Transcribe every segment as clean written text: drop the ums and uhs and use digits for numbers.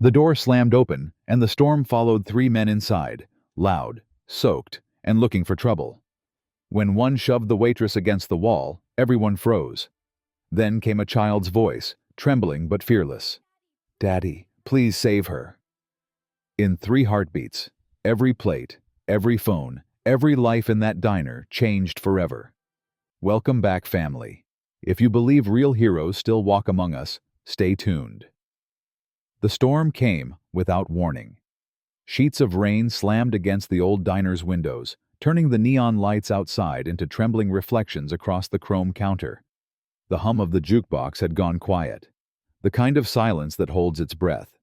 The door slammed open, and the storm followed three men inside, loud, soaked, and looking for trouble. When one shoved the waitress against the wall, everyone froze. Then came a child's voice, trembling but fearless. "Daddy, please save her." In 3 heartbeats, every plate, every phone, every life in that diner changed forever. Welcome back, family. If you believe real heroes still walk among us, stay tuned. The storm came without warning. Sheets of rain slammed against the old diner's windows, turning the neon lights outside into trembling reflections across the chrome counter. The hum of the jukebox had gone quiet, the kind of silence that holds its breath.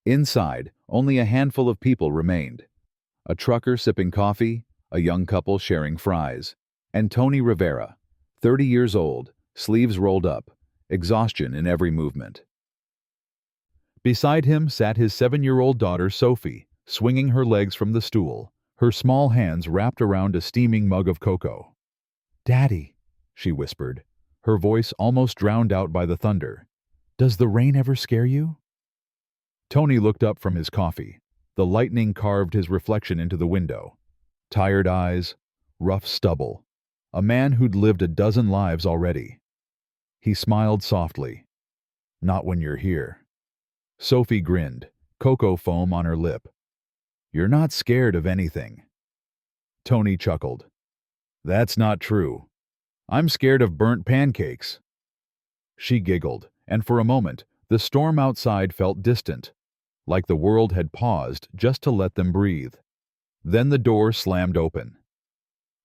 Inside, only a handful of people remained. A trucker sipping coffee, a young couple sharing fries, and Tony Rivera, 30 years old, sleeves rolled up, exhaustion in every movement. Beside him sat his 7-year-old daughter Sophie, swinging her legs from the stool, her small hands wrapped around a steaming mug of cocoa. "Daddy," she whispered, her voice almost drowned out by the thunder. "Does the rain ever scare you?" Tony looked up from his coffee. The lightning carved his reflection into the window. Tired eyes, rough stubble. A man who'd lived a dozen lives already. He smiled softly. "Not when you're here." Sophie grinned, cocoa foam on her lip. "You're not scared of anything." Tony chuckled. "That's not true. I'm scared of burnt pancakes." She giggled, and for a moment, the storm outside felt distant, like the world had paused just to let them breathe. Then the door slammed open.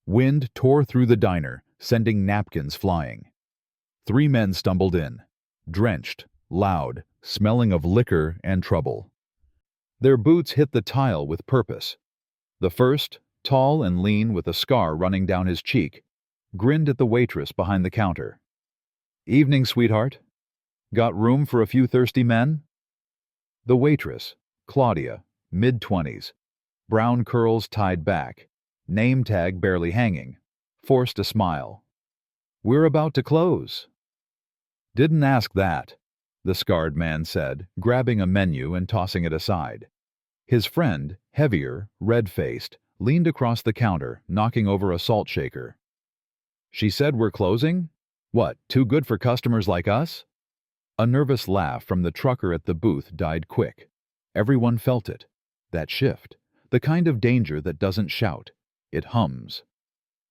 Wind tore through the diner, sending napkins flying. 3 men stumbled in, drenched, loud, smelling of liquor and trouble. Their boots hit the tile with purpose. The first, tall and lean with a scar running down his cheek, grinned at the waitress behind the counter. "Evening, sweetheart. Got room for a few thirsty men?" The waitress, Claudia, mid-20s, brown curls tied back, name tag barely hanging, forced a smile. "We're about to close." "Didn't ask that," the scarred man said, grabbing a menu and tossing it aside. His friend, heavier, red-faced, leaned across the counter, knocking over a salt shaker. "She said we're closing? What, too good for customers like us?" A nervous laugh from the trucker at the booth died quick. Everyone felt it. That shift. The kind of danger that doesn't shout. It hums.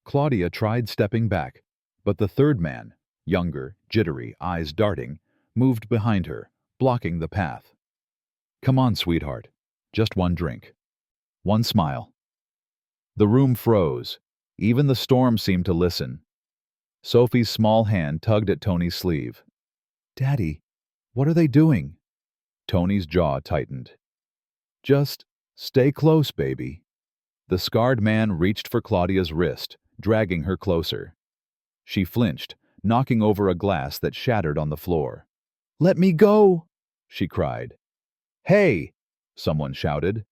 Claudia tried stepping back, but the third man, younger, jittery, eyes darting, moved behind her, blocking the path. "Come on, sweetheart. Just one drink. One smile." The room froze. Even the storm seemed to listen. Sophie's small hand tugged at Tony's sleeve. "Daddy, what are they doing?" Tony's jaw tightened. "Just stay close, baby." The scarred man reached for Claudia's wrist, dragging her closer. She flinched, knocking over a glass that shattered on the floor. "Let me go!" she cried. "Hey!" someone shouted.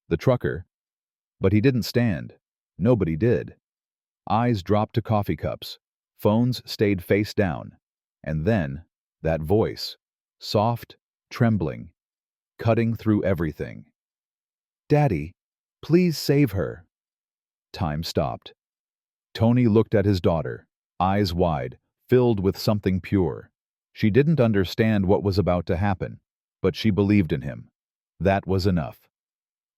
The trucker. But he didn't stand. Nobody did. Eyes dropped to coffee cups. Phones stayed face down. And then, that voice, soft, trembling, cutting through everything. "Daddy, please save her." Time stopped. Tony looked at his daughter, eyes wide, filled with something pure. She didn't understand what was about to happen, but she believed in him. That was enough.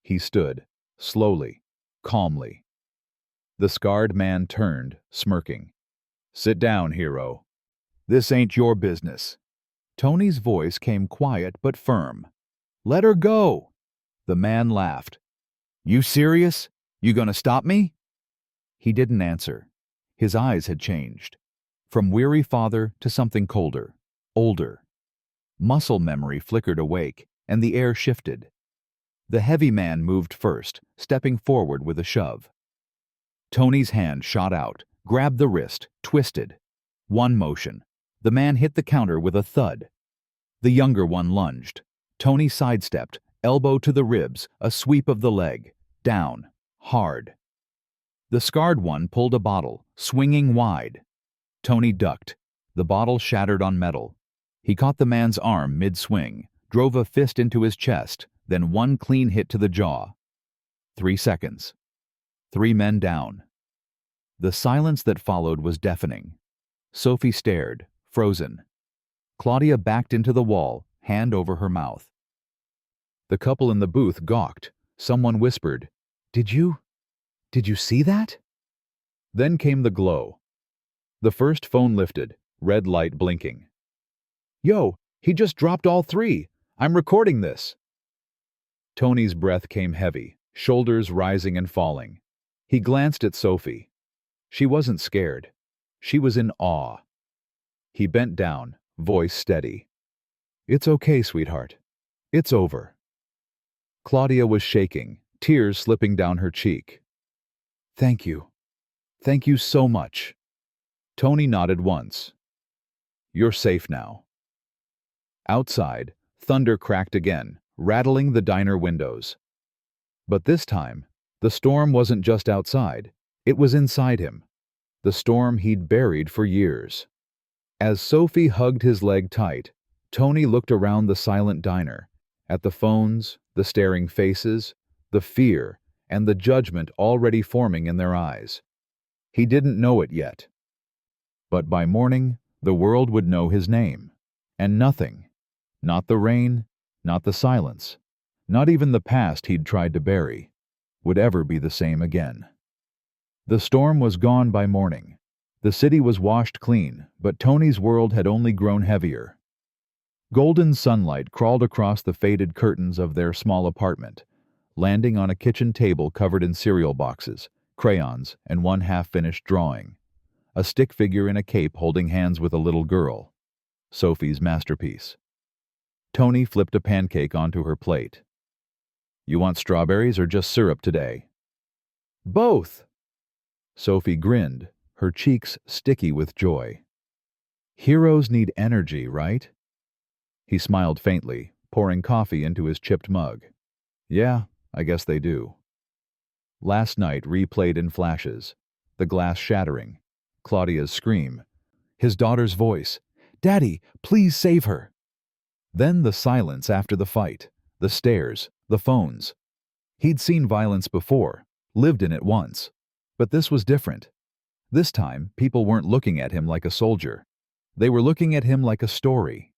He stood, slowly, calmly. The scarred man turned, smirking. "Sit down, hero. This ain't your business." Tony's voice came quiet but firm. "Let her go." The man laughed. "You serious? You gonna stop me?" He didn't answer. His eyes had changed. From weary father to something colder, older. Muscle memory flickered awake, and the air shifted. The heavy man moved first, stepping forward with a shove. Tony's hand shot out, grabbed the wrist, twisted. One motion. The man hit the counter with a thud. The younger one lunged. Tony sidestepped, elbow to the ribs, a sweep of the leg. Down. Hard. The scarred one pulled a bottle, swinging wide. Tony ducked. The bottle shattered on metal. He caught the man's arm mid-swing, drove a fist into his chest, then one clean hit to the jaw. 3 seconds. 3 men down. The silence that followed was deafening. Sophie stared, frozen. Claudia backed into the wall, hand over her mouth. The couple in the booth gawked. Someone whispered, Did you see that?" Then came the glow. The first phone lifted, red light blinking. "Yo, he just dropped all 3. I'm recording this." Tony's breath came heavy, shoulders rising and falling. He glanced at Sophie. She wasn't scared. She was in awe. He bent down, voice steady. "It's okay, sweetheart. It's over." Claudia was shaking, tears slipping down her cheek. "Thank you. Thank you so much." Tony nodded once. "You're safe now." Outside, thunder cracked again, rattling the diner windows. But this time, the storm wasn't just outside, it was inside him. The storm he'd buried for years. As Sophie hugged his leg tight, Tony looked around the silent diner, at the phones, the staring faces, the fear, and the judgment already forming in their eyes. He didn't know it yet. But by morning, the world would know his name. And nothing, not the rain, not the silence, not even the past he'd tried to bury, would ever be the same again. The storm was gone by morning. The city was washed clean, but Tony's world had only grown heavier. Golden sunlight crawled across the faded curtains of their small apartment, landing on a kitchen table covered in cereal boxes, crayons, and one half-finished drawing. A stick figure in a cape holding hands with a little girl. Sophie's masterpiece. Tony flipped a pancake onto her plate. "You want strawberries or just syrup today?" "Both." Sophie grinned, her cheeks sticky with joy. "Heroes need energy, right?" He smiled faintly, pouring coffee into his chipped mug. "Yeah, I guess they do." Last night replayed in flashes, the glass shattering, Claudia's scream, his daughter's voice, "Daddy, please save her." Then the silence after the fight, the stares, the phones. He'd seen violence before, lived in it once. But this was different. This time, people weren't looking at him like a soldier. They were looking at him like a story.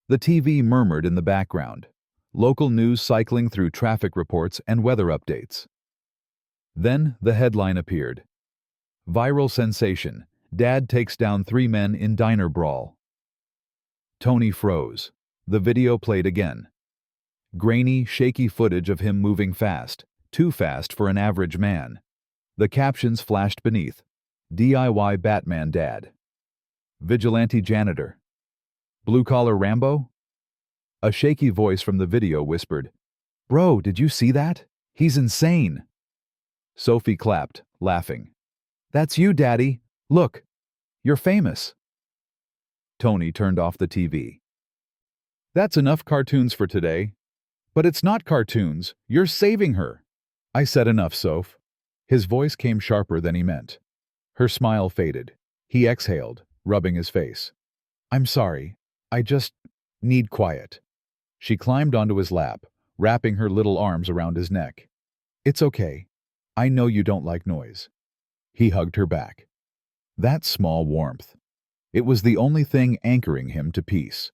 The TV murmured in the background, local news cycling through traffic reports and weather updates. Then the headline appeared. Viral sensation, Dad takes down 3 men in diner brawl. Tony froze. The video played again. Grainy, shaky footage of him moving fast, too fast for an average man. The captions flashed beneath. DIY Batman Dad. Vigilante Janitor. Blue-collar Rambo? A shaky voice from the video whispered, "Bro, did you see that? He's insane." Sophie clapped, laughing. "That's you, Daddy. Look, you're famous." Tony turned off the TV. "That's enough cartoons for today." "But it's not cartoons. You're saving her." "I said enough, Soph." His voice came sharper than he meant. Her smile faded. He exhaled, rubbing his face. "I'm sorry. I just need quiet." She climbed onto his lap, wrapping her little arms around his neck. "It's okay. I know you don't like noise." He hugged her back. That small warmth. It was the only thing anchoring him to peace.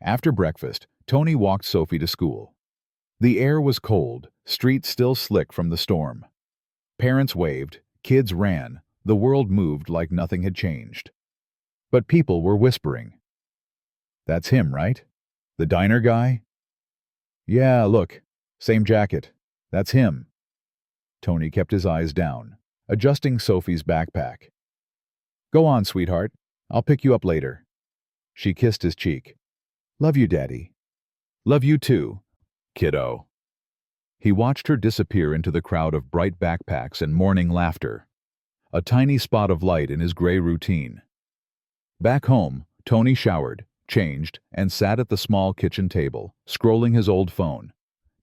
After breakfast, Tony walked Sophie to school. The air was cold, streets still slick from the storm. Parents waved, kids ran, the world moved like nothing had changed. But people were whispering. "That's him, right? The diner guy?" "Yeah, look, same jacket. That's him." Tony kept his eyes down, adjusting Sophie's backpack. "Go on, sweetheart. I'll pick you up later." She kissed his cheek. "Love you, Daddy." "Love you too, kiddo." He watched her disappear into the crowd of bright backpacks and morning laughter, a tiny spot of light in his gray routine. Back home, Tony showered, changed, and sat at the small kitchen table, scrolling his old phone.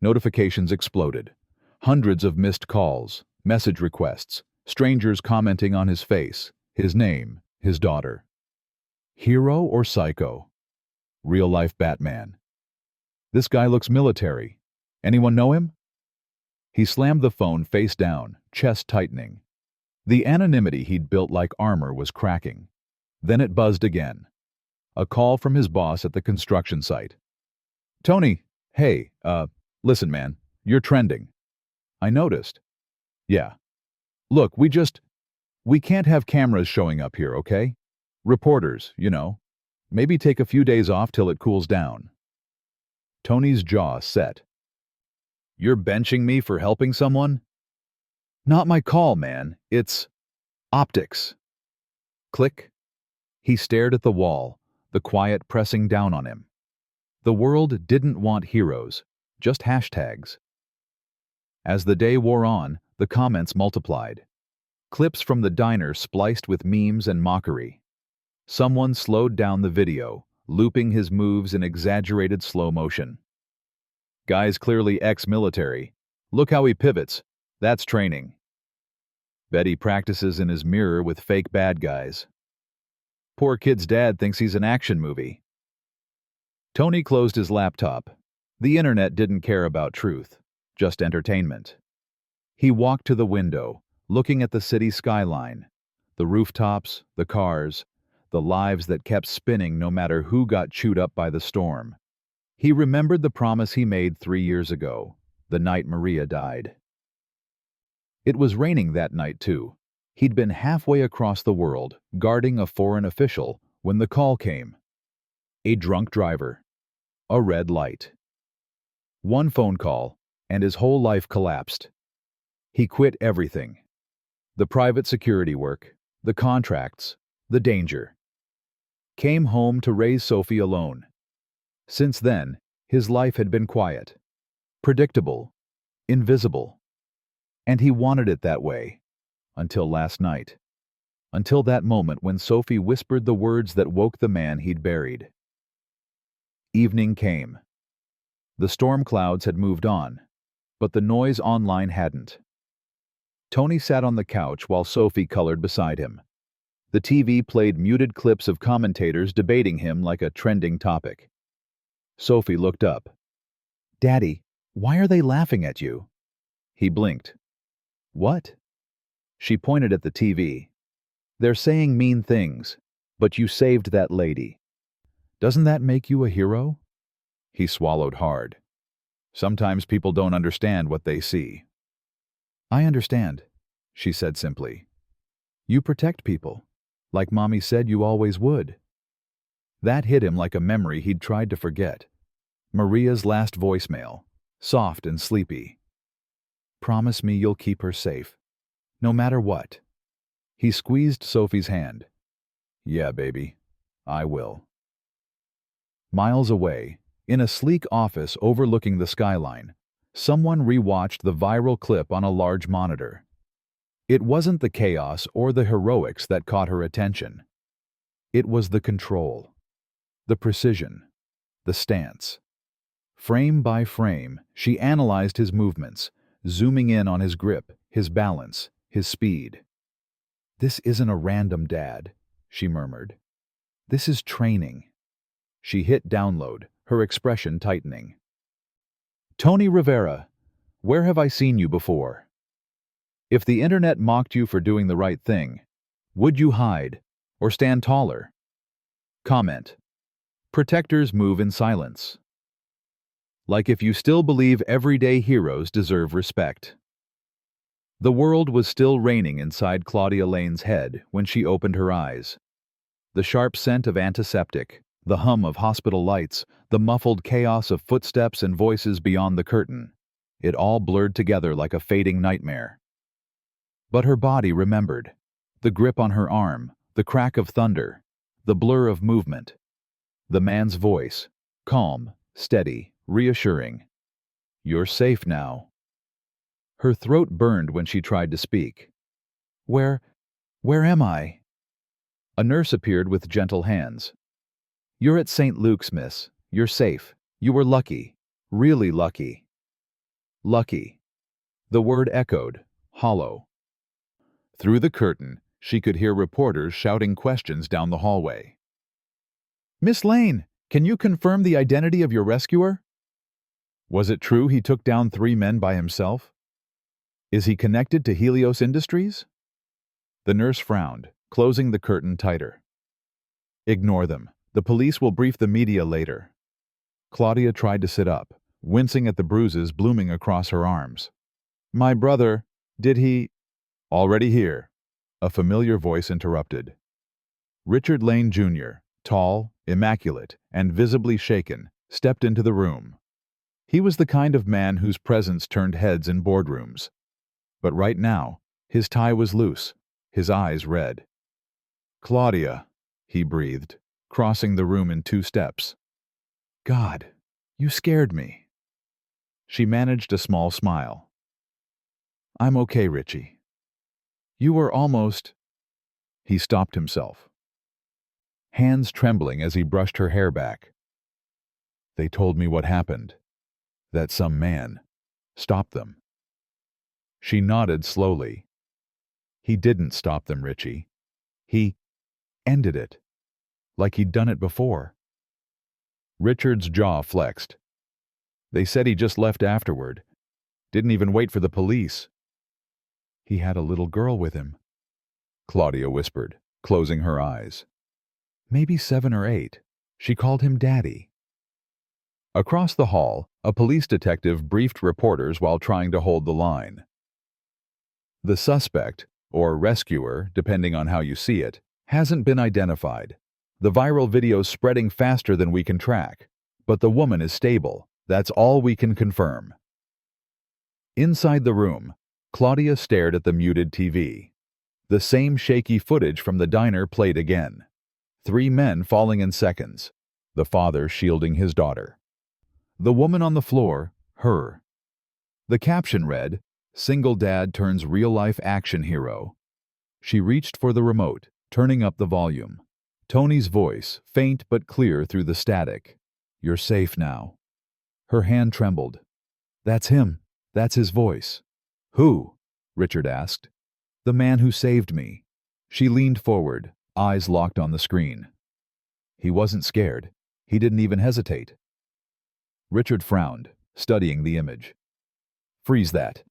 Notifications exploded. Hundreds of missed calls, message requests, strangers commenting on his face, his name, his daughter. Hero or psycho? Real-life Batman. This guy looks military. Anyone know him? He slammed the phone face down, chest tightening. The anonymity he'd built like armor was cracking. Then it buzzed again. A call from his boss at the construction site. Tony, hey, listen man, you're trending. I noticed. Yeah. Look, we can't have cameras showing up here, okay? Reporters, you know. Maybe take a few days off till it cools down. Tony's jaw set. You're benching me for helping someone? Not my call, man. It's optics. Click. He stared at the wall, the quiet pressing down on him. The world didn't want heroes, just hashtags. As the day wore on, the comments multiplied. Clips from the diner spliced with memes and mockery. Someone slowed down the video, looping his moves in exaggerated slow motion. Guy's clearly ex-military. Look how he pivots. That's training. Bet he practices in his mirror with fake bad guys. Poor kid's dad thinks he's an action movie. Tony closed his laptop. The internet didn't care about truth, just entertainment. He walked to the window, looking at the city skyline, the rooftops, the cars, the lives that kept spinning no matter who got chewed up by the storm. He remembered the promise he made 3 years ago, the night Maria died. It was raining that night, too. He'd been halfway across the world, guarding a foreign official, when the call came. A drunk driver. A red light. One phone call, and his whole life collapsed. He quit everything. The private security work, the contracts, the danger. Came home to raise Sophie alone. Since then, his life had been quiet, predictable, invisible. And he wanted it that way, until last night. Until that moment when Sophie whispered the words that woke the man he'd buried. Evening came. The storm clouds had moved on, but the noise online hadn't. Tony sat on the couch while Sophie colored beside him. The TV played muted clips of commentators debating him like a trending topic. Sophie looked up. Daddy, why are they laughing at you? He blinked. What? She pointed at the TV. They're saying mean things, but you saved that lady. Doesn't that make you a hero? He swallowed hard. Sometimes people don't understand what they see. I understand, she said simply. You protect people, like Mommy said you always would. That hit him like a memory he'd tried to forget. Maria's last voicemail, soft and sleepy. Promise me you'll keep her safe, no matter what. He squeezed Sophie's hand. Yeah, baby, I will. Miles away, in a sleek office overlooking the skyline, someone rewatched the viral clip on a large monitor. It wasn't the chaos or the heroics that caught her attention. It was the control, the precision, the stance. Frame by frame, she analyzed his movements, zooming in on his grip, his balance, his speed. This isn't a random dad, she murmured. This is training. She hit download, her expression tightening. Tony Rivera, where have I seen you before? If the internet mocked you for doing the right thing, would you hide or stand taller? Comment. Protectors move in silence. Like if you still believe everyday heroes deserve respect. The world was still raining inside Claudia Lane's head when she opened her eyes. The sharp scent of antiseptic, the hum of hospital lights, the muffled chaos of footsteps and voices beyond the curtain. It all blurred together like a fading nightmare. But her body remembered. The grip on her arm, the crack of thunder, the blur of movement. The man's voice, calm, steady, reassuring. You're safe now. Her throat burned when she tried to speak. Where am I? A nurse appeared with gentle hands. You're at St. Luke's, miss. You're safe. You were lucky. Really lucky. Lucky. The word echoed, hollow. Through the curtain, she could hear reporters shouting questions down the hallway. Miss Lane, can you confirm the identity of your rescuer? Was it true he took down 3 men by himself? Is he connected to Helios Industries? The nurse frowned, closing the curtain tighter. Ignore them. The police will brief the media later. Claudia tried to sit up, wincing at the bruises blooming across her arms. My brother, did he... Already here, a familiar voice interrupted. Richard Lane Jr., tall, immaculate, and visibly shaken, stepped into the room. He was the kind of man whose presence turned heads in boardrooms. But right now, his tie was loose, his eyes red. Claudia, he breathed, crossing the room in 2 steps. God, you scared me. She managed a small smile. I'm okay, Richie. You were almost... He stopped himself, hands trembling as he brushed her hair back. They told me what happened, that some man stopped them. She nodded slowly. He didn't stop them, Richie. He ended it, like he'd done it before. Richard's jaw flexed. They said he just left afterward. Didn't even wait for the police. He had a little girl with him, Claudia whispered, closing her eyes. Maybe 7 or 8. She called him Daddy. Across the hall, a police detective briefed reporters while trying to hold the line. The suspect, or rescuer, depending on how you see it, hasn't been identified. The viral video's spreading faster than we can track. But the woman is stable. That's all we can confirm. Inside the room, Claudia stared at the muted TV. The same shaky footage from the diner played again. 3 men falling in seconds. The father shielding his daughter. The woman on the floor, her. The caption read, Single dad turns real-life action hero. She reached for the remote, turning up the volume. Tony's voice, faint but clear through the static. You're safe now. Her hand trembled. That's him. That's his voice. Who? Richard asked. The man who saved me. She leaned forward, eyes locked on the screen. He wasn't scared. He didn't even hesitate. Richard frowned, studying the image. Freeze that.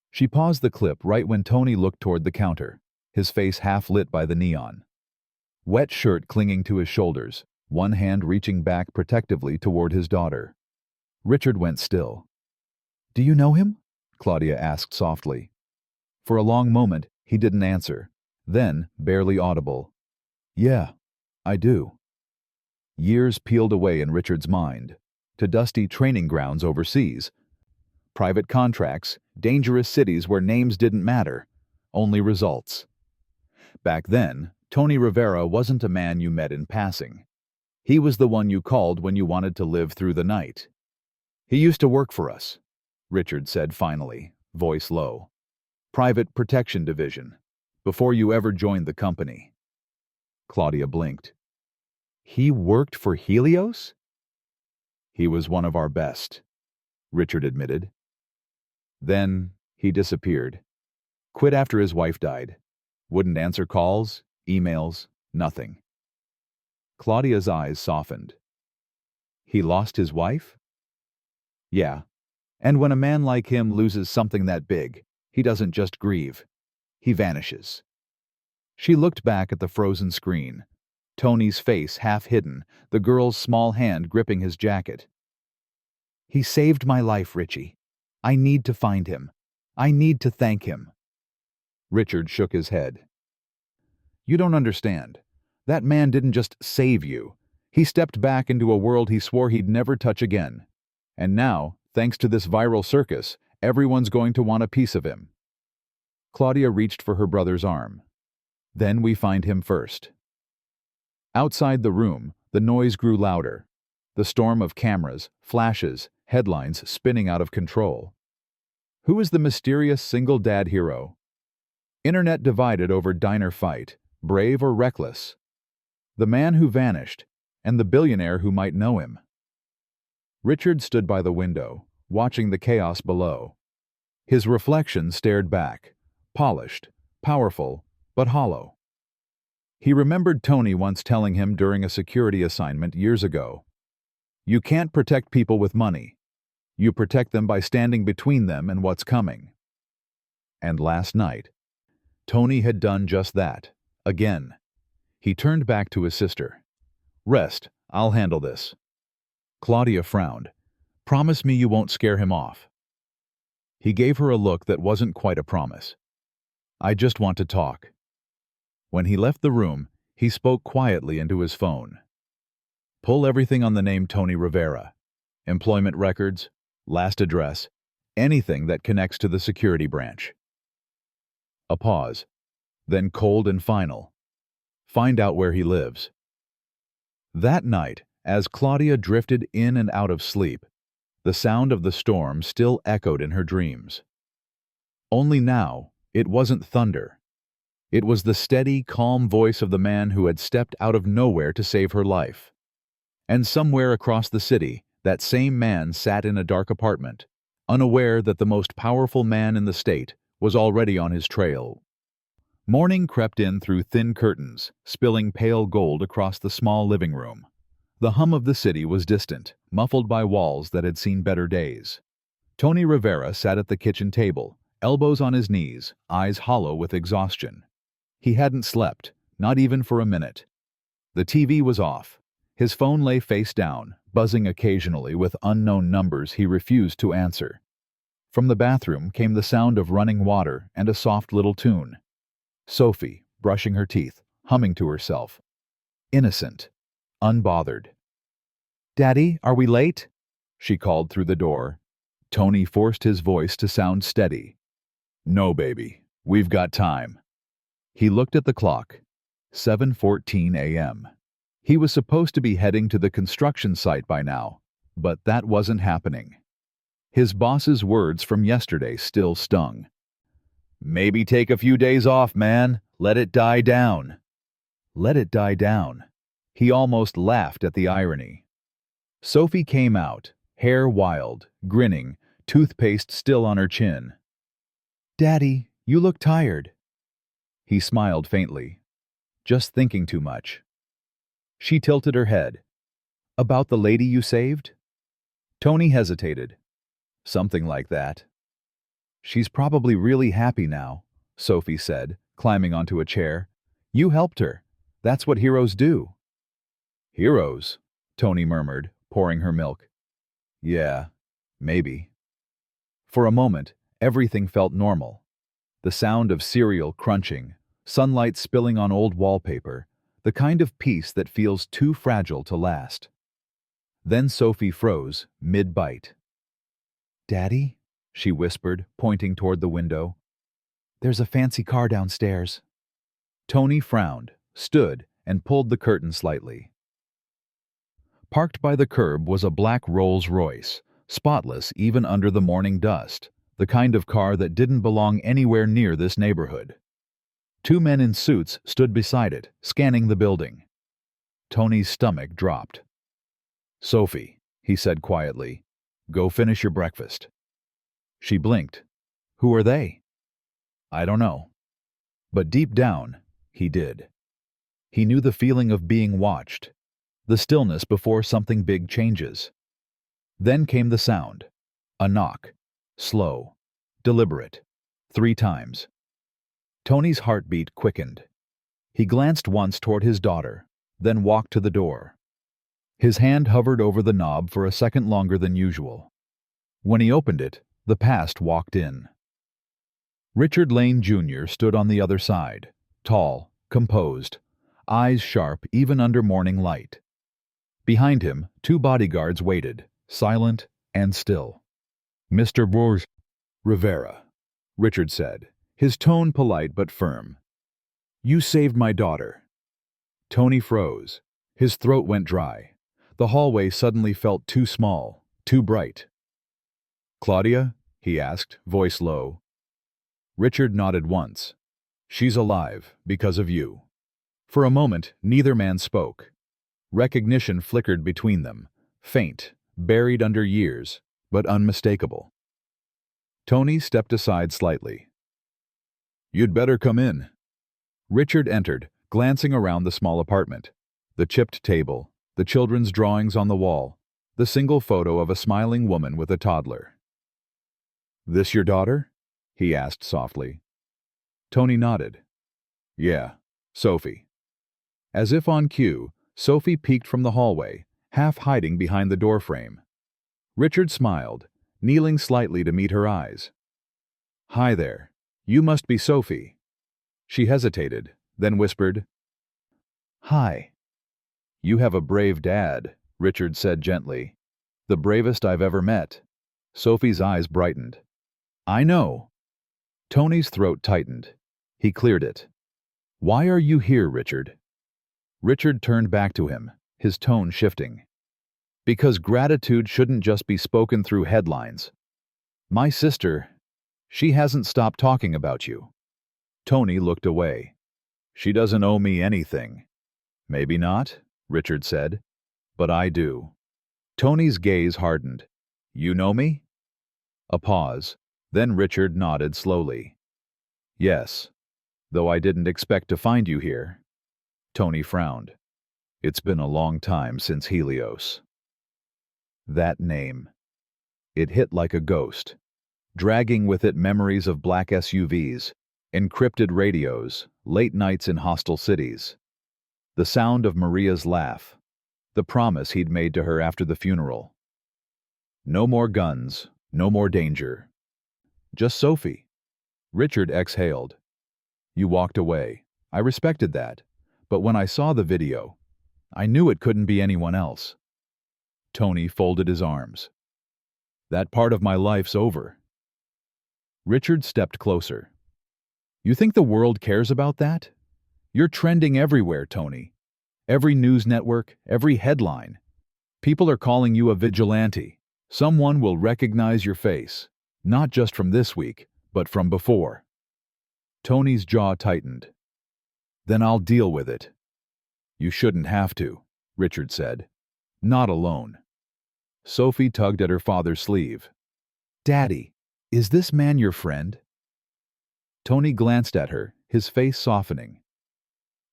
She paused the clip right when Tony looked toward the counter, his face half lit by the neon. Wet shirt clinging to his shoulders, one hand reaching back protectively toward his daughter. Richard went still. Do you know him? Claudia asked softly. For a long moment, he didn't answer. Then, barely audible. Yeah, I do. Years peeled away in Richard's mind, to dusty training grounds overseas. Private contracts, dangerous cities where names didn't matter, only results. Back then, Tony Rivera wasn't a man you met in passing. He was the one you called when you wanted to live through the night. He used to work for us, Richard said finally, voice low. Private Protection Division, before you ever joined the company. Claudia blinked. He worked for Helios? He was one of our best, Richard admitted. Then he disappeared. Quit after his wife died. Wouldn't answer calls, emails, nothing. Claudia's eyes softened. He lost his wife? Yeah. And when a man like him loses something that big, he doesn't just grieve. He vanishes. She looked back at the frozen screen, Tony's face half hidden, the girl's small hand gripping his jacket. He saved my life, Richie. I need to find him. I need to thank him. Richard shook his head. You don't understand. That man didn't just save you. He stepped back into a world he swore he'd never touch again. And now, thanks to this viral circus, everyone's going to want a piece of him. Claudia reached for her brother's arm. Then we find him first. Outside the room, the noise grew louder. The storm of cameras, flashes, headlines spinning out of control. Who is the mysterious single dad hero? Internet divided over diner fight, brave or reckless. The man who vanished, and the billionaire who might know him. Richard stood by the window, watching the chaos below. His reflection stared back, polished, powerful, but hollow. He remembered Tony once telling him during a security assignment years ago, "You can't protect people with money. You protect them by standing between them and what's coming. And last night, Tony had done just that, again. He turned back to his sister. Rest, I'll handle this. Claudia frowned. Promise me you won't scare him off. He gave her a look that wasn't quite a promise. I just want to talk. When he left the room, he spoke quietly into his phone. Pull everything on the name Tony Rivera. Employment records, last address, anything that connects to the security branch. A pause, then cold and final. Find out where he lives. That night, as Claudia drifted in and out of sleep, the sound of the storm still echoed in her dreams. Only now, it wasn't thunder. It was the steady, calm voice of the man who had stepped out of nowhere to save her life. And somewhere across the city, that same man sat in a dark apartment, unaware that the most powerful man in the state was already on his trail. Morning crept in through thin curtains, spilling pale gold across the small living room. The hum of the city was distant, muffled by walls that had seen better days. Tony Rivera sat at the kitchen table, elbows on his knees, eyes hollow with exhaustion. He hadn't slept, not even for a minute. The TV was off. His phone lay face down, buzzing occasionally with unknown numbers he refused to answer. From the bathroom came the sound of running water and a soft little tune. Sophie, brushing her teeth, humming to herself. Innocent. Unbothered. Daddy, are we late? She called through the door. Tony forced his voice to sound steady. No, baby. We've got time. He looked at the clock. 7:14 a.m. He was supposed to be heading to the construction site by now, but that wasn't happening. His boss's words from yesterday still stung. Maybe take a few days off, man. Let it die down. Let it die down. He almost laughed at the irony. Sophie came out, hair wild, grinning, toothpaste still on her chin. Daddy, you look tired. He smiled faintly. Just thinking too much. She tilted her head. About the lady you saved? Tony hesitated. Something like that. She's probably really happy now, Sophie said, climbing onto a chair. You helped her. That's what heroes do. Heroes, Tony murmured, pouring her milk. Yeah, maybe. For a moment, everything felt normal. The sound of cereal crunching, sunlight spilling on old wallpaper, the kind of peace that feels too fragile to last. Then Sophie froze, mid-bite. Daddy? She whispered, pointing toward the window. There's a fancy car downstairs. Tony frowned, stood, and pulled the curtain slightly. Parked by the curb was a black Rolls-Royce, spotless even under the morning dust, the kind of car that didn't belong anywhere near this neighborhood. Two men in suits stood beside it, scanning the building. Tony's stomach dropped. Sophie, he said quietly, go finish your breakfast. She blinked. Who are they? I don't know. But deep down, he did. He knew the feeling of being watched, the stillness before something big changes. Then came the sound. A knock. Slow. Deliberate. 3 times. Tony's heartbeat quickened. He glanced once toward his daughter, then walked to the door. His hand hovered over the knob for a second longer than usual. When he opened it, the past walked in. Richard Lane Jr. stood on the other side, tall, composed, eyes sharp even under morning light. Behind him, 2 bodyguards waited, silent and still. Mr. Rivera, Richard said, his tone polite but firm. You saved my daughter. Tony froze. His throat went dry. The hallway suddenly felt too small, too bright. Claudia? He asked, voice low. Richard nodded once. She's alive, because of you. For a moment, neither man spoke. Recognition flickered between them, faint, buried under years, but unmistakable. Tony stepped aside slightly. You'd better come in. Richard entered, glancing around the small apartment. The chipped table, the children's drawings on the wall, the single photo of a smiling woman with a toddler. "This your daughter?" he asked softly. Tony nodded. "Yeah, Sophie." As if on cue, Sophie peeked from the hallway, half hiding behind the doorframe. Richard smiled, kneeling slightly to meet her eyes. "Hi there. You must be Sophie." She hesitated, then whispered, "Hi." "You have a brave dad," Richard said gently. "The bravest I've ever met." Sophie's eyes brightened. "I know." Tony's throat tightened. He cleared it. "Why are you here, Richard?" Richard turned back to him, his tone shifting. "Because gratitude shouldn't just be spoken through headlines. My sister, she hasn't stopped talking about you." Tony looked away. "She doesn't owe me anything." "Maybe not," Richard said, "but I do." Tony's gaze hardened. "You know me?" A pause. Then Richard nodded slowly. "Yes, though I didn't expect to find you here." Tony frowned. "It's been a long time since Helios." That name. It hit like a ghost, dragging with it memories of black SUVs, encrypted radios, late nights in hostile cities. The sound of Maria's laugh, the promise he'd made to her after the funeral. No more guns, no more danger. Just Sophie. Richard exhaled. "You walked away. I respected that. But when I saw the video, I knew it couldn't be anyone else." Tony folded his arms. "That part of my life's over." Richard stepped closer. "You think the world cares about that? You're trending everywhere, Tony. Every news network, every headline. People are calling you a vigilante. Someone will recognize your face, not just from this week, but from before." Tony's jaw tightened. "Then I'll deal with it." "You shouldn't have to," Richard said. "Not alone." Sophie tugged at her father's sleeve. "Daddy, is this man your friend?" Tony glanced at her, his face softening.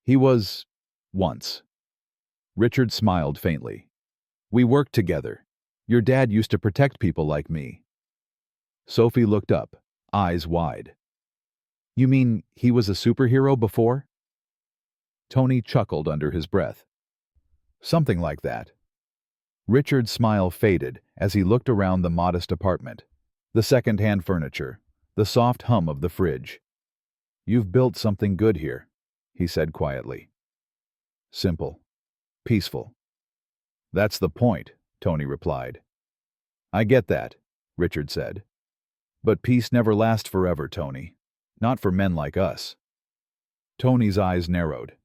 "He was... once." Richard smiled faintly. "We worked together. Your dad used to protect people like me." Sophie looked up, eyes wide. "You mean he was a superhero before?" Tony chuckled under his breath. "Something like that." Richard's smile faded as he looked around the modest apartment, the second-hand furniture, the soft hum of the fridge. "You've built something good here," he said quietly. "Simple. Peaceful." "That's the point," Tony replied. "I get that," Richard said. "But peace never lasts forever, Tony. Not for men like us." Tony's eyes narrowed.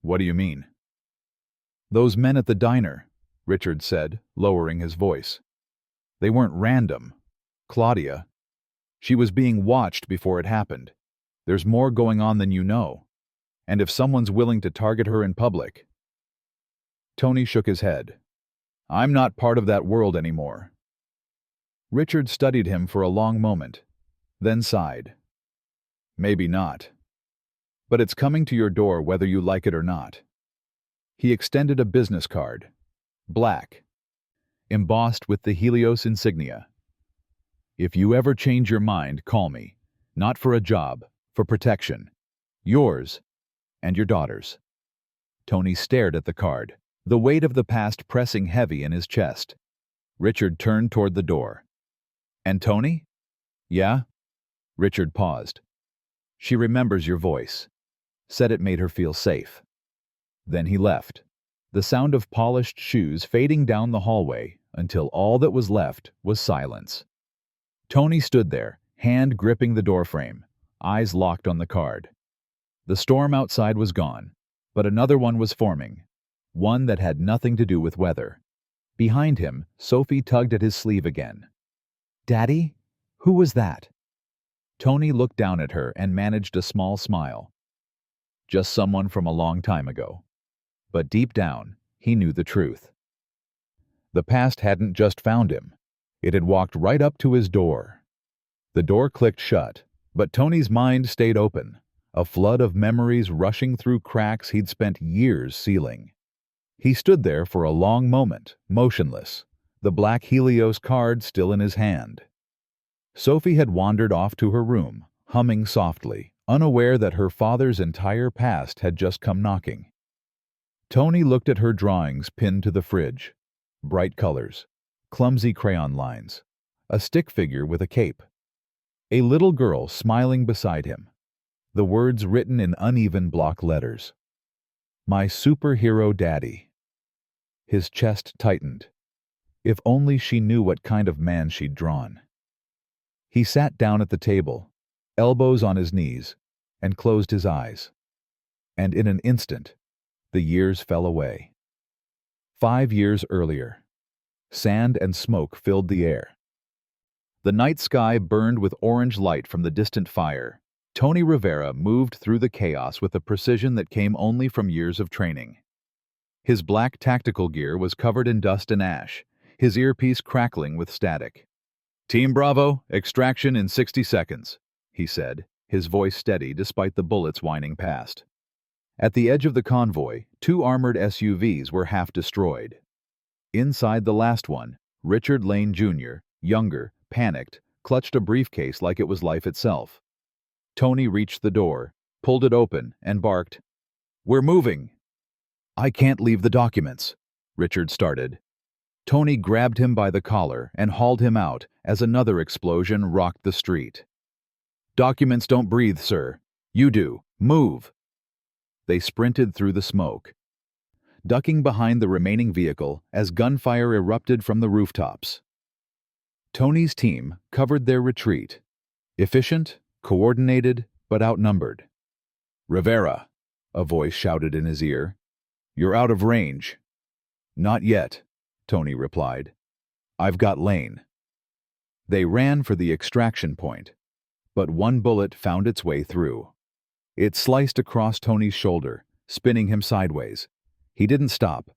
"What do you mean?" "Those men at the diner," Richard said, lowering his voice. "They weren't random. Claudia, she was being watched before it happened. There's more going on than you know. And if someone's willing to target her in public..." Tony shook his head. "I'm not part of that world anymore." Richard studied him for a long moment, then sighed. "Maybe not. But it's coming to your door whether you like it or not." He extended a business card. Black, embossed with the Helios insignia. "If you ever change your mind, call me. Not for a job, for protection. Yours and your daughter's." Tony stared at the card, the weight of the past pressing heavy in his chest. Richard turned toward the door. "And Tony?" "Yeah?" Richard paused. "She remembers your voice. Said it made her feel safe." Then he left, the sound of polished shoes fading down the hallway until all that was left was silence. Tony stood there, hand gripping the doorframe, eyes locked on the card. The storm outside was gone, but another one was forming, one that had nothing to do with weather. Behind him, Sophie tugged at his sleeve again. "Daddy? Who was that?" Tony looked down at her and managed a small smile. Just someone from a long time ago. But deep down, he knew the truth. The past hadn't just found him. It had walked right up to his door. The door clicked shut, but Tony's mind stayed open, a flood of memories rushing through cracks he'd spent years sealing. He stood there for a long moment, motionless, the black Helios card still in his hand. Sophie had wandered off to her room, humming softly, unaware that her father's entire past had just come knocking. Tony looked at her drawings pinned to the fridge. Bright colors, clumsy crayon lines, a stick figure with a cape. A little girl smiling beside him. The words written in uneven block letters. My superhero daddy. His chest tightened. If only she knew what kind of man she'd drawn. He sat down at the table, elbows on his knees, and closed his eyes. And in an instant, the years fell away. 5 years earlier, sand and smoke filled the air. The night sky burned with orange light from the distant fire. Tony Rivera moved through the chaos with a precision that came only from years of training. His black tactical gear was covered in dust and ash, his earpiece crackling with static. Team Bravo, extraction in 60 seconds, he said, his voice steady despite the bullets whining past. At the edge of the convoy, 2 armored SUVs were half destroyed. Inside the last one, Richard Lane Jr., younger, panicked, clutched a briefcase like it was life itself. Tony reached the door, pulled it open, and barked, "We're moving!" "I can't leave the documents," Richard started. Tony grabbed him by the collar and hauled him out as another explosion rocked the street. "Documents don't breathe, sir. You do. Move!" They sprinted through the smoke, ducking behind the remaining vehicle as gunfire erupted from the rooftops. Tony's team covered their retreat, efficient, coordinated, but outnumbered. "Rivera," a voice shouted in his ear. "You're out of range." "Not yet," Tony replied. "I've got Lane." They ran for the extraction point, but one bullet found its way through. It sliced across Tony's shoulder, spinning him sideways. He didn't stop.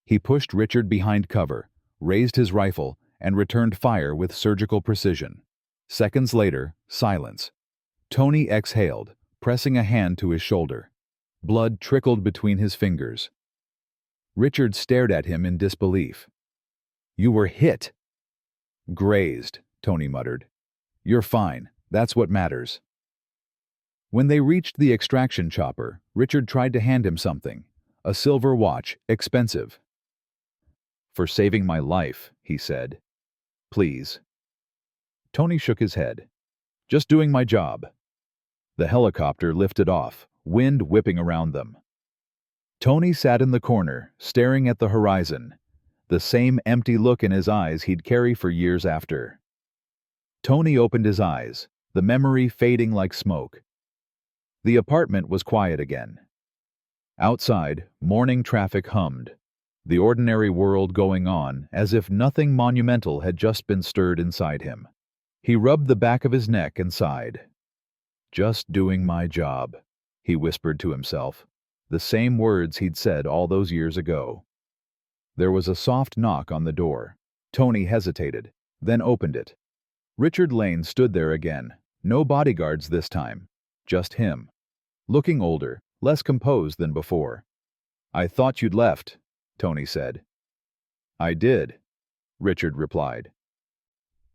He pushed Richard behind cover, raised his rifle, and returned fire with surgical precision. Seconds later, silence. Tony exhaled, pressing a hand to his shoulder. Blood trickled between his fingers. Richard stared at him in disbelief. "You were hit." "Grazed," Tony muttered. "You're fine. That's what matters." When they reached the extraction chopper, Richard tried to hand him something. A silver watch, expensive. "For saving my life," he said. "Please." Tony shook his head. "Just doing my job." The helicopter lifted off, wind whipping around them. Tony sat in the corner, staring at the horizon, the same empty look in his eyes he'd carry for years after. Tony opened his eyes, the memory fading like smoke. The apartment was quiet again. Outside, morning traffic hummed, the ordinary world going on as if nothing monumental had just been stirred inside him. He rubbed the back of his neck and sighed. "Just doing my job," he whispered to himself, the same words he'd said all those years ago. There was a soft knock on the door. Tony hesitated, then opened it. Richard Lane stood there again, no bodyguards this time, just him. Looking older, less composed than before. "I thought you'd left," Tony said. "I did," Richard replied.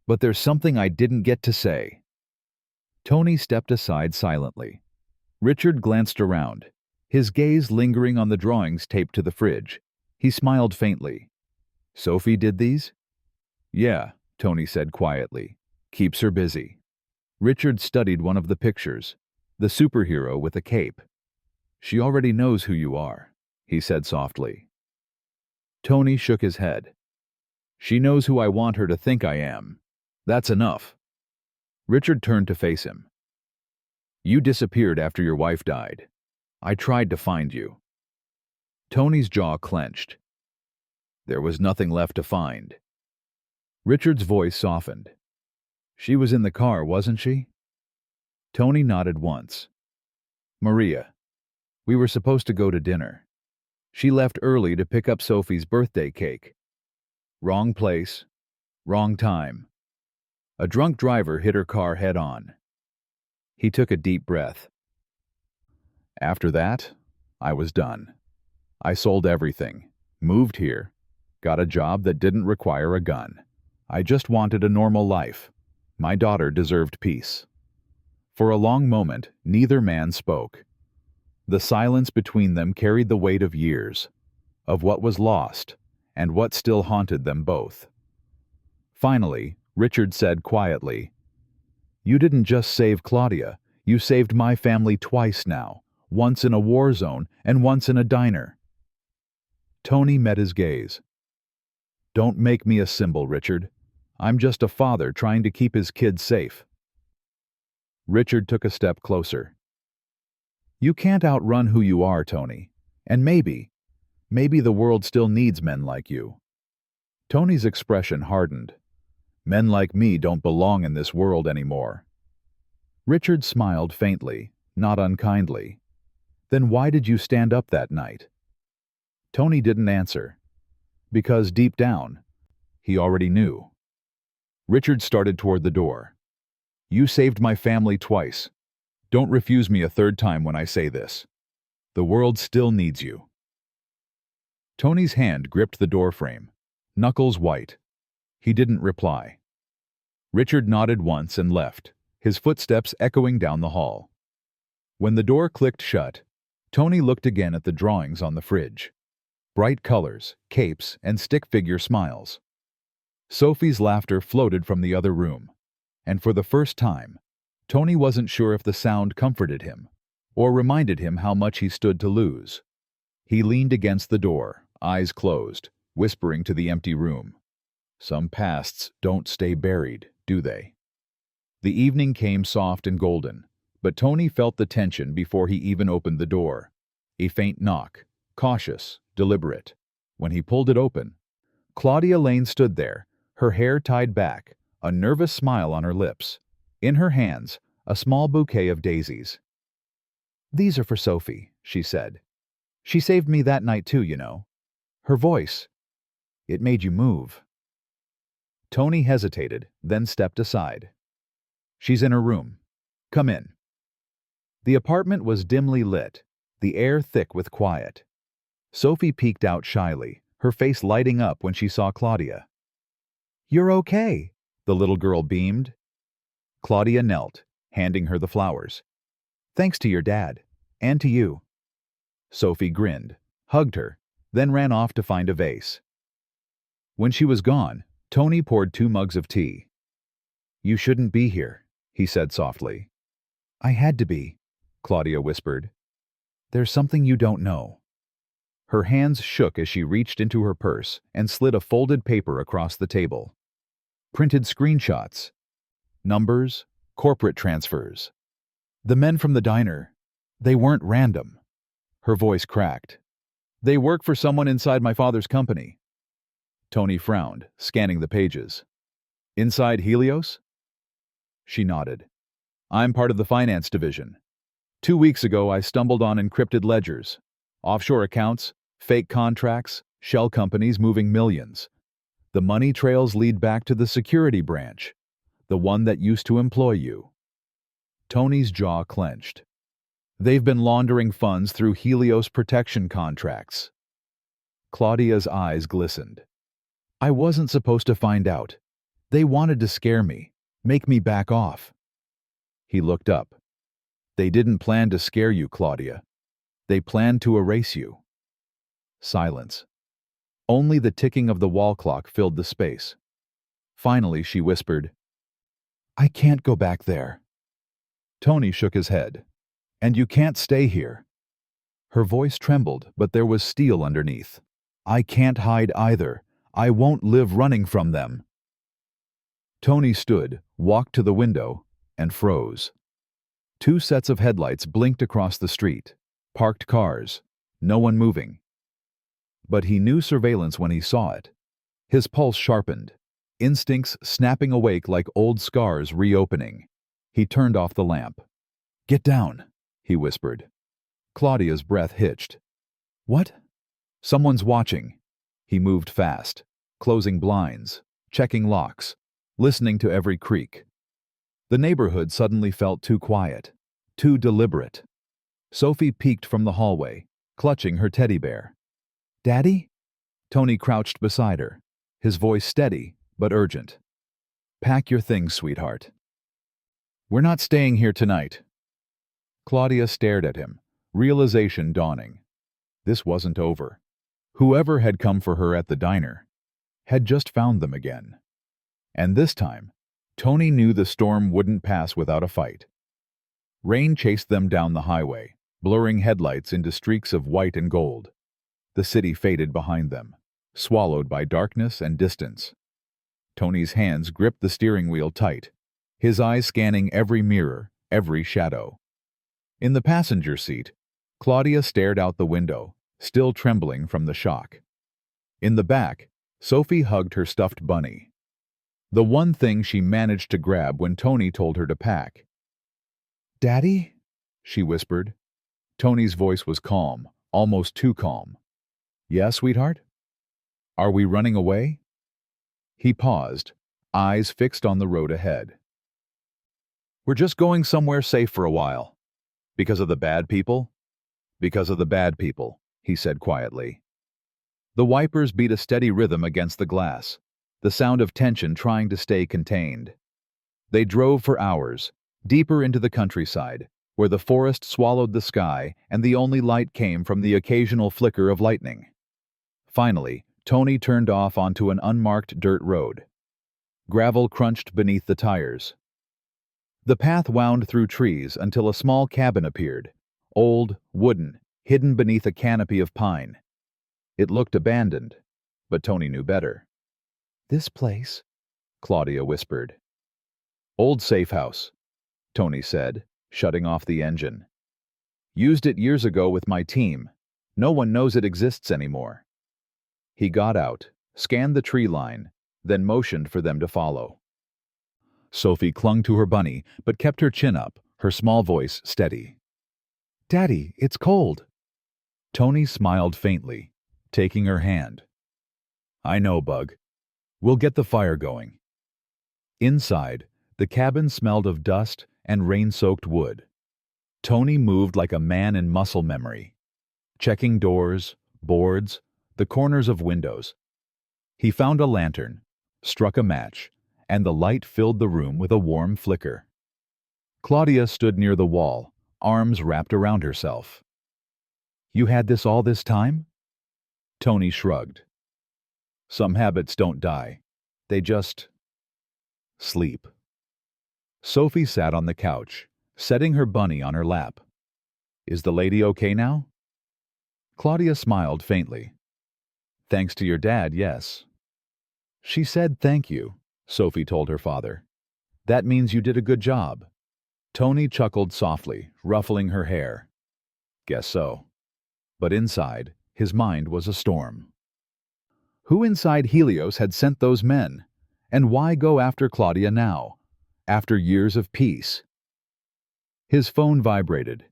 "But there's something I didn't get to say." Tony stepped aside silently. Richard glanced around, his gaze lingering on the drawings taped to the fridge. He smiled faintly. "Sophie did these?" "Yeah," Tony said quietly. "Keeps her busy." Richard studied one of the pictures, the superhero with a cape. "She already knows who you are," he said softly. Tony shook his head. "She knows who I want her to think I am. That's enough." Richard turned to face him. "You disappeared after your wife died. I tried to find you." Tony's jaw clenched. "There was nothing left to find." Richard's voice softened. "She was in the car, wasn't she?" Tony nodded once. "Maria. We were supposed to go to dinner. She left early to pick up Sophie's birthday cake. Wrong place, wrong time. A drunk driver hit her car head-on." He took a deep breath. "After that, I was done. I sold everything, moved here, Got a job that didn't require a gun. I just wanted a normal life. My daughter deserved peace." For a long moment, neither man spoke. The silence between them carried the weight of years, of what was lost, and what still haunted them both. Finally, Richard said quietly, "You didn't just save Claudia, you saved my family twice now, once in a war zone and once in a diner." Tony met his gaze. "Don't make me a symbol, Richard. I'm just a father trying to keep his kids safe." Richard took a step closer. "You can't outrun who you are, Tony. And maybe the world still needs men like you." Tony's expression hardened. "Men like me don't belong in this world anymore." Richard smiled faintly, not unkindly. "Then why did you stand up that night?" Tony didn't answer. Because deep down, he already knew. Richard started toward the door. "You saved my family twice. Don't refuse me a third time when I say this. The world still needs you." Tony's hand gripped the doorframe, knuckles white. He didn't reply. Richard nodded once and left, his footsteps echoing down the hall. When the door clicked shut, Tony looked again at the drawings on the fridge. Bright colors, capes, and stick figure smiles. Sophie's laughter floated from the other room, and for the first time, Tony wasn't sure if the sound comforted him, or reminded him how much he stood to lose. He leaned against the door, eyes closed, whispering to the empty room. Some pasts don't stay buried, do they? The evening came soft and golden, but Tony felt the tension before he even opened the door. A faint knock, cautious, deliberate. When he pulled it open, Claudia Lane stood there, her hair tied back, a nervous smile on her lips. In her hands, a small bouquet of daisies. "These are for Sophie," she said. "She saved me that night too, you know." Her voice, "It made you move." Tony hesitated, then stepped aside. "She's in her room. Come in." The apartment was dimly lit, the air thick with quiet. Sophie peeked out shyly, her face lighting up when she saw Claudia. "You're okay," the little girl beamed. Claudia knelt, handing her the flowers. "Thanks to your dad, and to you." Sophie grinned, hugged her, then ran off to find a vase. When she was gone, Tony poured 2 mugs of tea. "You shouldn't be here," he said softly. "I had to be," Claudia whispered. "There's something you don't know." Her hands shook as she reached into her purse and slid a folded paper across the table. Printed screenshots. Numbers, corporate transfers. The men from the diner, they weren't random. Her voice cracked. "They work for someone inside my father's company." Tony frowned, scanning the pages. "Inside Helios?" She nodded. "I'm part of the finance division. 2 weeks ago I stumbled on encrypted ledgers. Offshore accounts, fake contracts, shell companies moving millions. The money trails lead back to the security branch, the one that used to employ you." Tony's jaw clenched. "They've been laundering funds through Helios protection contracts." Claudia's eyes glistened. "I wasn't supposed to find out. They wanted to scare me, make me back off." He looked up. "They didn't plan to scare you, Claudia. They planned to erase you." Silence. Only the ticking of the wall clock filled the space. Finally, she whispered, "I can't go back there." Tony shook his head. "And you can't stay here." Her voice trembled, but there was steel underneath. "I can't hide either. I won't live running from them." Tony stood, walked to the window, and froze. 2 sets of headlights blinked across the street. Parked cars. No one moving. But he knew surveillance when he saw it. His pulse sharpened. Instincts snapping awake like old scars reopening. He turned off the lamp. "Get down," he whispered. Claudia's breath hitched. "What?" "Someone's watching." He moved fast, closing blinds, checking locks, listening to every creak. The neighborhood suddenly felt too quiet, too deliberate. Sophie peeked from the hallway, clutching her teddy bear. "Daddy?" Tony crouched beside her, his voice steady but urgent. "Pack your things, sweetheart. We're not staying here tonight." Claudia stared at him, realization dawning. This wasn't over. Whoever had come for her at the diner had just found them again. And this time, Tony knew the storm wouldn't pass without a fight. Rain chased them down the highway, blurring headlights into streaks of white and gold. The city faded behind them, swallowed by darkness and distance. Tony's hands gripped the steering wheel tight, his eyes scanning every mirror, every shadow. In the passenger seat, Claudia stared out the window, still trembling from the shock. In the back, Sophie hugged her stuffed bunny, the one thing she managed to grab when Tony told her to pack. "Daddy?" she whispered. Tony's voice was calm, almost too calm. "Yeah, sweetheart? Are we running away?" He paused, eyes fixed on the road ahead. "We're just going somewhere safe for a while." "Because of the bad people?" "Because of the bad people," he said quietly. The wipers beat a steady rhythm against the glass, the sound of tension trying to stay contained. They drove for hours, deeper into the countryside, where the forest swallowed the sky and the only light came from the occasional flicker of lightning. Finally, Tony turned off onto an unmarked dirt road. Gravel crunched beneath the tires. The path wound through trees until a small cabin appeared, old, wooden, hidden beneath a canopy of pine. It looked abandoned, but Tony knew better. "This place," Claudia whispered. "Old safe house," Tony said, shutting off the engine. "Used it years ago with my team. No one knows it exists anymore." He got out, scanned the tree line, then motioned for them to follow. Sophie clung to her bunny, but kept her chin up, her small voice steady. "Daddy, it's cold." Tony smiled faintly, taking her hand. "I know, Bug. We'll get the fire going." Inside, the cabin smelled of dust and rain-soaked wood. Tony moved like a man in muscle memory, checking doors, boards, the corners of windows. He found a lantern, struck a match, and the light filled the room with a warm flicker. Claudia stood near the wall, arms wrapped around herself. "You had this all this time?" Tony shrugged. "Some habits don't die. They just sleep." Sophie sat on the couch, setting her bunny on her lap. "Is the lady okay now?" Claudia smiled faintly. "Thanks to your dad, yes." "She said thank you," Sophie told her father. "That means you did a good job." Tony chuckled softly, ruffling her hair. "Guess so." But inside, his mind was a storm. Who inside Helios had sent those men? And why go after Claudia now, after years of peace? His phone vibrated.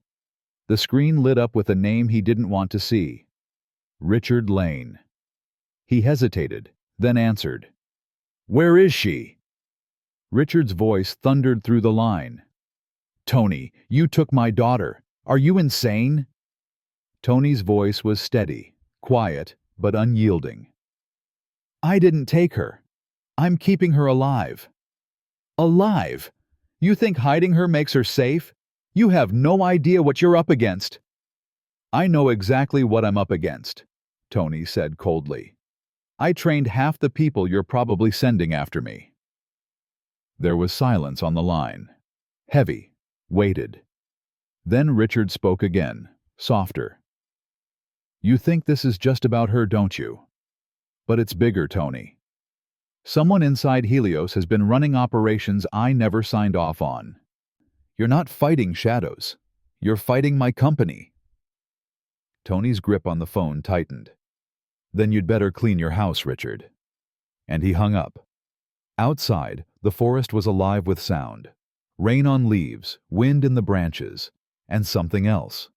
The screen lit up with a name he didn't want to see. Richard Lane. He hesitated, then answered. "Where is she?" Richard's voice thundered through the line. "Tony, you took my daughter. Are you insane?" Tony's voice was steady, quiet, but unyielding. "I didn't take her. I'm keeping her alive." "Alive? You think hiding her makes her safe? You have no idea what you're up against." "I know exactly what I'm up against," Tony said coldly. "I trained half the people you're probably sending after me." There was silence on the line. Heavy, weighted. Then Richard spoke again, softer. "You think this is just about her, don't you? But it's bigger, Tony. Someone inside Helios has been running operations I never signed off on. You're not fighting shadows. You're fighting my company." Tony's grip on the phone tightened. "Then you'd better clean your house, Richard." And he hung up. Outside, the forest was alive with sound. Rain on leaves, wind in the branches, and something else.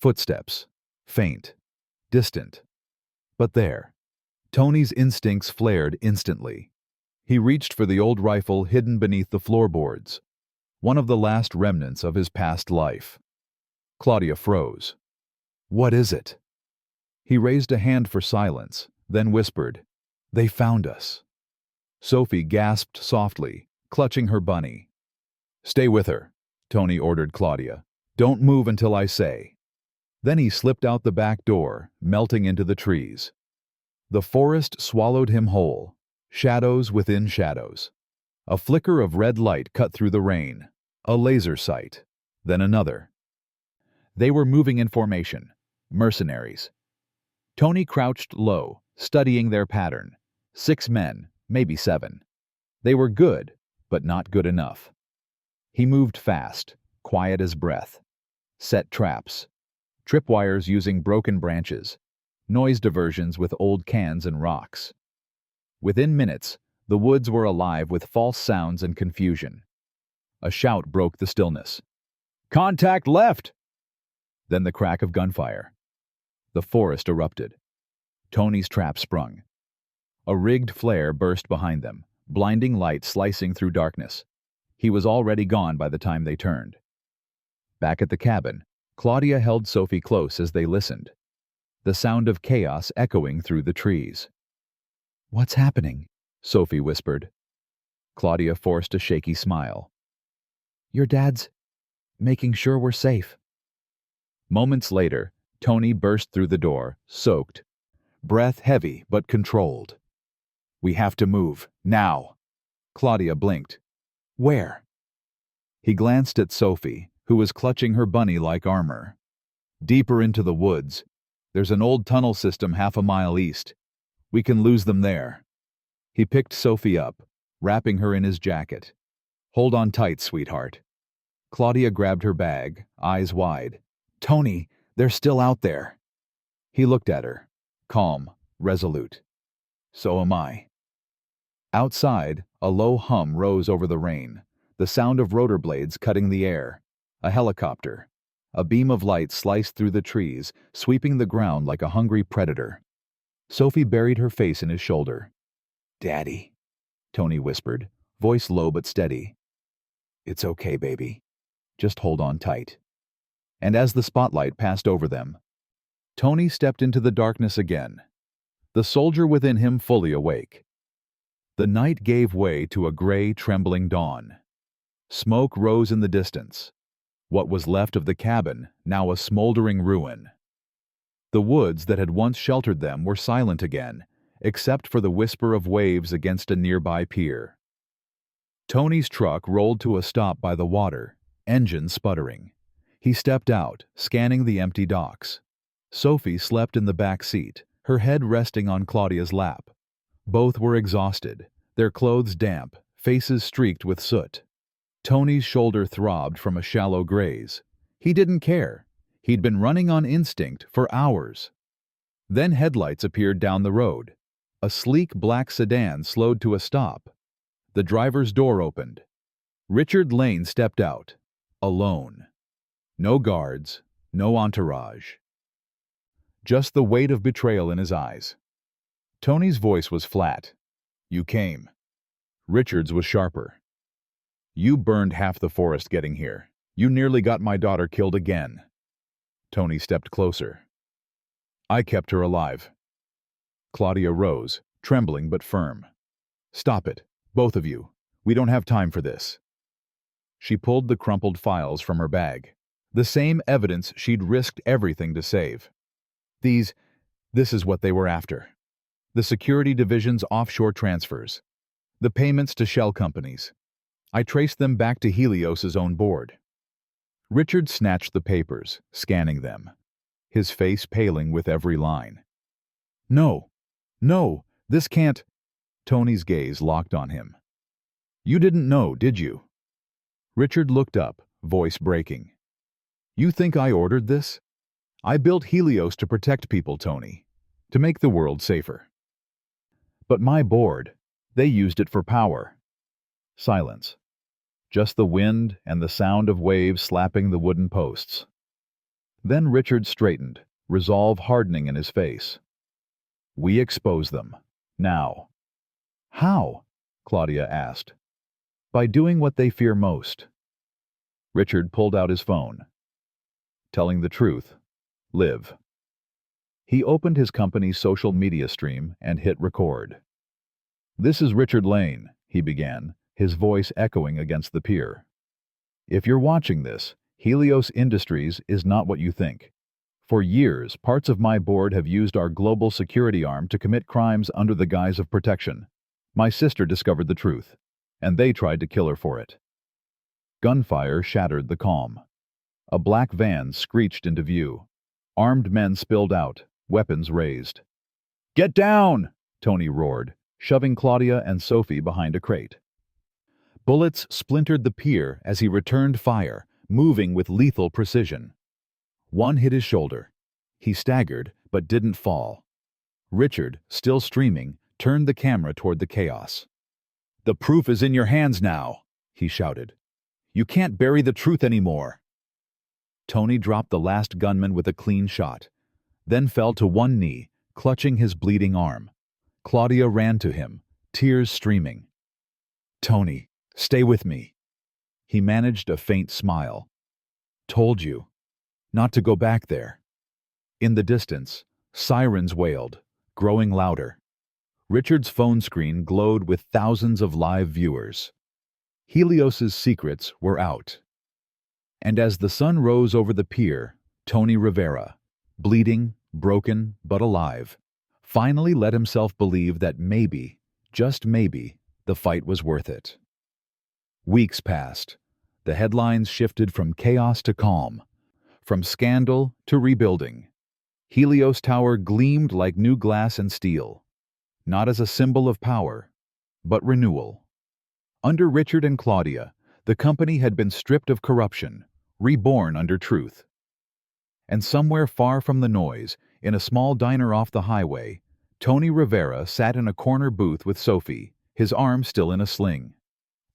Footsteps. Faint. Distant. But there. Tony's instincts flared instantly. He reached for the old rifle hidden beneath the floorboards, one of the last remnants of his past life. Claudia froze. "What is it?" He raised a hand for silence, then whispered, "They found us." Sophie gasped softly, clutching her bunny. "Stay with her," Tony ordered Claudia. "Don't move until I say." Then he slipped out the back door, melting into the trees. The forest swallowed him whole, shadows within shadows. A flicker of red light cut through the rain, a laser sight, then another. They were moving in formation, mercenaries. Tony crouched low, studying their pattern. 6 men, maybe 7. They were good, but not good enough. He moved fast, quiet as breath. Set traps. Tripwires using broken branches. Noise diversions with old cans and rocks. Within minutes, the woods were alive with false sounds and confusion. A shout broke the stillness. "Contact left!" Then the crack of gunfire. The forest erupted. Tony's trap sprung. A rigged flare burst behind them, blinding light slicing through darkness. He was already gone by the time they turned. Back at the cabin, Claudia held Sophie close as they listened, the sound of chaos echoing through the trees. "What's happening?" Sophie whispered. Claudia forced a shaky smile. "Your dad's making sure we're safe." Moments later, Tony burst through the door, soaked, breath heavy but controlled. "We have to move, now." Claudia blinked. "Where?" He glanced at Sophie, who was clutching her bunny like armor. "Deeper into the woods. There's an old tunnel system half a mile east. We can lose them there." He picked Sophie up, wrapping her in his jacket. "Hold on tight, sweetheart." Claudia grabbed her bag, eyes wide. "Tony, they're still out there." He looked at her, calm, resolute. "So am I." Outside, a low hum rose over the rain, the sound of rotor blades cutting the air. A helicopter. A beam of light sliced through the trees, sweeping the ground like a hungry predator. Sophie buried her face in his shoulder. "Daddy," Tony whispered, voice low but steady. "It's okay, baby. Just hold on tight." And as the spotlight passed over them, Tony stepped into the darkness again, the soldier within him fully awake. The night gave way to a gray, trembling dawn. Smoke rose in the distance. What was left of the cabin, now a smoldering ruin. The woods that had once sheltered them were silent again, except for the whisper of waves against a nearby pier. Tony's truck rolled to a stop by the water, engine sputtering. He stepped out, scanning the empty docks. Sophie slept in the back seat, her head resting on Claudia's lap. Both were exhausted, their clothes damp, faces streaked with soot. Tony's shoulder throbbed from a shallow graze. He didn't care. He'd been running on instinct for hours. Then headlights appeared down the road. A sleek black sedan slowed to a stop. The driver's door opened. Richard Lane stepped out, alone. No guards, no entourage. Just the weight of betrayal in his eyes. Tony's voice was flat. "You came." Richard's was sharper. "You burned half the forest getting here. You nearly got my daughter killed again." Tony stepped closer. "I kept her alive." Claudia rose, trembling but firm. "Stop it, both of you. We don't have time for this." She pulled the crumpled files from her bag. The same evidence she'd risked everything to save. This is what they were after. The security division's offshore transfers. The payments to shell companies. I traced them back to Helios's own board. Richard snatched the papers, scanning them, his face paling with every line. No, this can't." Tony's gaze locked on him. "You didn't know, did you?" Richard looked up, voice breaking. "You think I ordered this? I built Helios to protect people, Tony, to make the world safer. But my board, they used it for power." Silence. Just the wind and the sound of waves slapping the wooden posts. Then Richard straightened, resolve hardening in his face. "We expose them. Now." "How?" Claudia asked. "By doing what they fear most." Richard pulled out his phone. "Telling the truth. Live." He opened his company's social media stream and hit record. "This is Richard Lane," he began, his voice echoing against the pier. "If you're watching this, Helios Industries is not what you think. For years, parts of my board have used our global security arm to commit crimes under the guise of protection. My sister discovered the truth, and they tried to kill her for it." Gunfire shattered the calm. A black van screeched into view. Armed men spilled out, weapons raised. "Get down!" Tony roared, shoving Claudia and Sophie behind a crate. Bullets splintered the pier as he returned fire, moving with lethal precision. One hit his shoulder. He staggered, but didn't fall. Richard, still streaming, turned the camera toward the chaos. "The proof is in your hands now," he shouted. "You can't bury the truth anymore." Tony dropped the last gunman with a clean shot, then fell to one knee, clutching his bleeding arm. Claudia ran to him, tears streaming. "Tony, stay with me." He managed a faint smile. "Told you not to go back there." In the distance, sirens wailed, growing louder. Richard's phone screen glowed with thousands of live viewers. Helios's secrets were out. And as the sun rose over the pier, Tony Rivera, bleeding, broken, but alive, finally let himself believe that maybe, just maybe, the fight was worth it. Weeks passed. The headlines shifted from chaos to calm, from scandal to rebuilding. Helios Tower gleamed like new glass and steel, not as a symbol of power, but renewal. Under Richard and Claudia, the company had been stripped of corruption, reborn under truth. And somewhere far from the noise, in a small diner off the highway, Tony Rivera sat in a corner booth with Sophie, his arm still in a sling.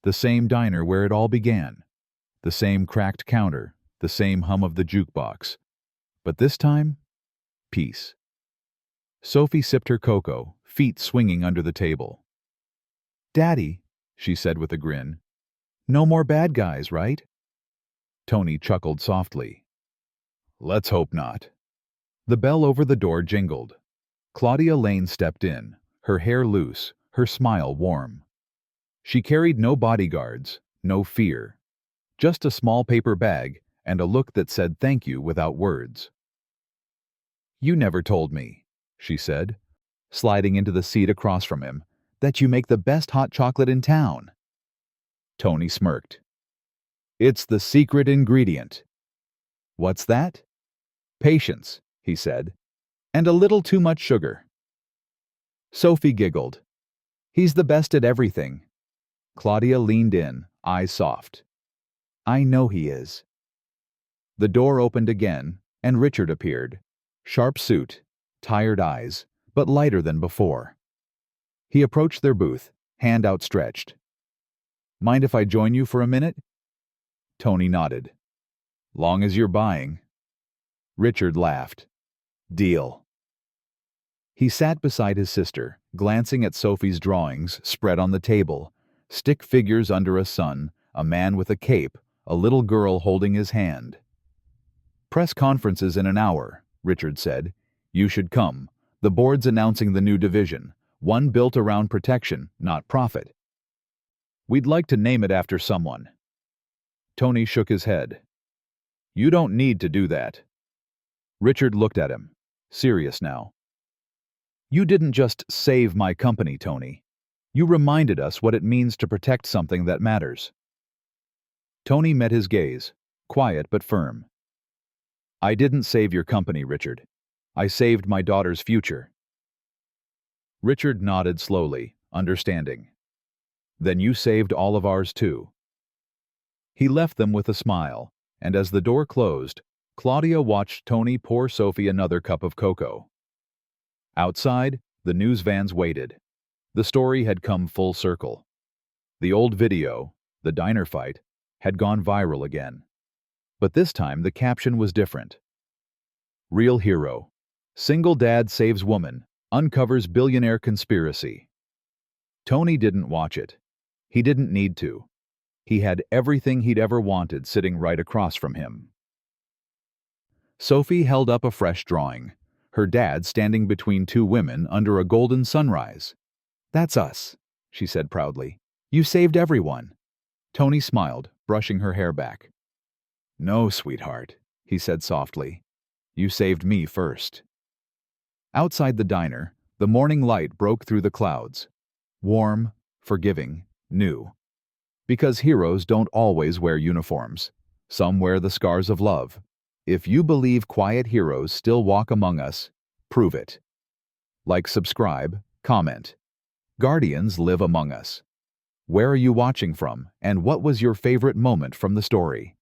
The same diner where it all began. The same cracked counter, the same hum of the jukebox. But this time, peace. Sophie sipped her cocoa, feet swinging under the table. "Daddy," she said with a grin, "no more bad guys, right?" Tony chuckled softly. "Let's hope not." The bell over the door jingled. Claudia Lane stepped in, her hair loose, her smile warm. She carried no bodyguards, no fear. Just a small paper bag and a look that said thank you without words. "You never told me," she said, sliding into the seat across from him, "that you make the best hot chocolate in town." Tony smirked. "It's the secret ingredient." "What's that?" "Patience," he said, "and a little too much sugar." Sophie giggled. "He's the best at everything." Claudia leaned in, eyes soft. "I know he is." The door opened again, and Richard appeared. Sharp suit, tired eyes, but lighter than before. He approached their booth, hand outstretched. "Mind if I join you for a minute?" Tony nodded. "Long as you're buying." Richard laughed. "Deal." He sat beside his sister, glancing at Sophie's drawings spread on the table, stick figures under a sun, a man with a cape, a little girl holding his hand. "Press conferences in an hour," Richard said. "You should come. The board's announcing the new division, one built around protection, not profit. We'd like to name it after someone." Tony shook his head. "You don't need to do that." Richard looked at him, serious now. "You didn't just save my company, Tony. You reminded us what it means to protect something that matters." Tony met his gaze, quiet but firm. "I didn't save your company, Richard. I saved my daughter's future." Richard nodded slowly, understanding. "Then you saved all of ours too." He left them with a smile, and as the door closed, Claudia watched Tony pour Sophie another cup of cocoa. Outside, the news vans waited. The story had come full circle. The old video, the diner fight, had gone viral again. But this time the caption was different. "Real hero. Single dad saves woman, uncovers billionaire conspiracy." Tony didn't watch it. He didn't need to. He had everything he'd ever wanted sitting right across from him. Sophie held up a fresh drawing. her dad standing between two women under a golden sunrise. "That's us," she said proudly. "You saved everyone." Tony smiled, brushing her hair back. "No, sweetheart," he said softly. "You saved me first." Outside the diner, the morning light broke through the clouds. Warm, forgiving, new. Because heroes don't always wear uniforms. Some wear the scars of love. If you believe quiet heroes still walk among us, prove it. Like, subscribe, comment. Guardians live among us. Where are you watching from, and what was your favorite moment from the story?